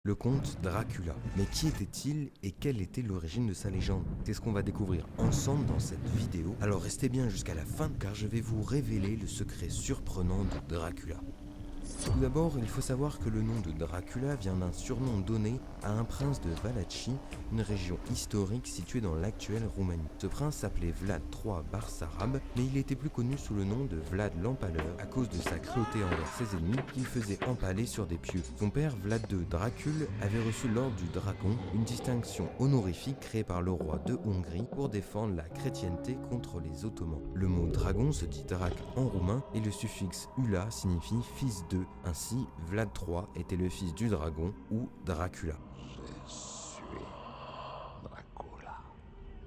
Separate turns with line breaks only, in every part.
Le comte Dracula. Mais qui était-il et quelle était l'origine de sa légende? C'est ce qu'on va découvrir ensemble dans cette vidéo. Alors restez bien jusqu'à la fin car je vais vous révéler le secret surprenant de Dracula. Tout d'abord, il faut savoir que le nom de Dracula vient d'un surnom donné à un prince de Valachie, une région historique située dans l'actuelle Roumanie. Ce prince s'appelait Vlad III Barsarab, mais il était plus connu sous le nom de Vlad l'Empaleur à cause de sa cruauté envers ses ennemis qu'il faisait empaler sur des pieux. Son père, Vlad II Dracul, avait reçu l'ordre du Dragon, une distinction honorifique créée par le roi de Hongrie pour défendre la chrétienté contre les Ottomans. Le mot dragon se dit drac en roumain et le suffixe ula signifie fils de. Ainsi, Vlad III était le fils du dragon ou Dracula.
Je suis Dracula.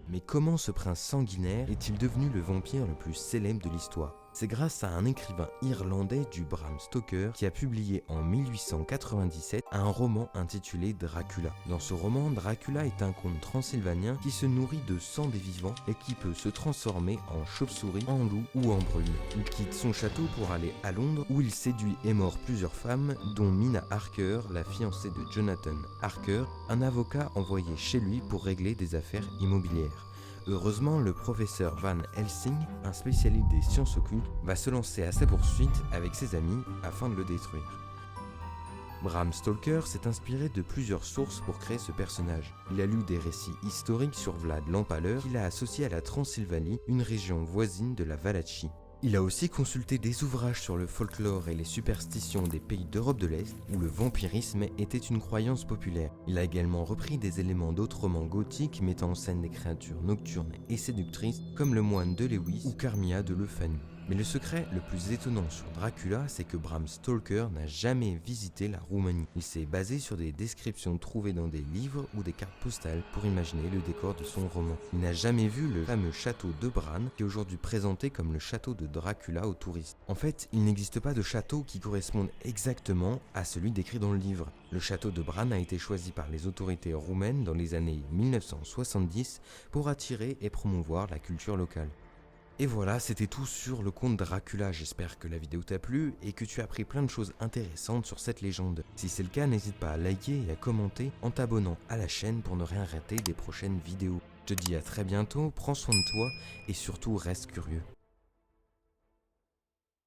Mais comment ce prince sanguinaire est-il devenu le vampire le plus célèbre de l'histoire? C'est grâce à un écrivain irlandais du Bram Stoker qui a publié en 1897 un roman intitulé Dracula. Dans ce roman, Dracula est un comte transylvanien qui se nourrit de sang des vivants et qui peut se transformer en chauve-souris, en loup ou en brume. Il quitte son château pour aller à Londres où il séduit et mord plusieurs femmes, dont Mina Harker, la fiancée de Jonathan Harker, un avocat envoyé chez lui pour régler des affaires immobilières. Heureusement, le professeur Van Helsing, un spécialiste des sciences occultes, va se lancer à sa poursuite avec ses amis afin de le détruire. Bram Stoker s'est inspiré de plusieurs sources pour créer ce personnage. Il a lu des récits historiques sur Vlad l'Empaleur qu'il a associé à la Transylvanie, une région voisine de la Valachie. Il a aussi consulté des ouvrages sur le folklore et les superstitions des pays d'Europe de l'Est, où le vampirisme était une croyance populaire. Il a également repris des éléments d'autres romans gothiques mettant en scène des créatures nocturnes et séductrices, comme le moine de Lewis ou Carmilla de Le Fanu. Mais le secret le plus étonnant sur Dracula, c'est que Bram Stoker n'a jamais visité la Roumanie. Il s'est basé sur des descriptions trouvées dans des livres ou des cartes postales pour imaginer le décor de son roman. Il n'a jamais vu le fameux château de Bran, qui est aujourd'hui présenté comme le château de Dracula aux touristes. En fait, il n'existe pas de château qui corresponde exactement à celui décrit dans le livre. Le château de Bran a été choisi par les autorités roumaines dans les années 1970 pour attirer et promouvoir la culture locale. Et voilà, c'était tout sur le conte Dracula. J'espère que la vidéo t'a plu et que tu as appris plein de choses intéressantes sur cette légende. Si c'est le cas, n'hésite pas à liker et à commenter en t'abonnant à la chaîne pour ne rien rater des prochaines vidéos. Je te dis à très bientôt, prends soin de toi et surtout reste curieux.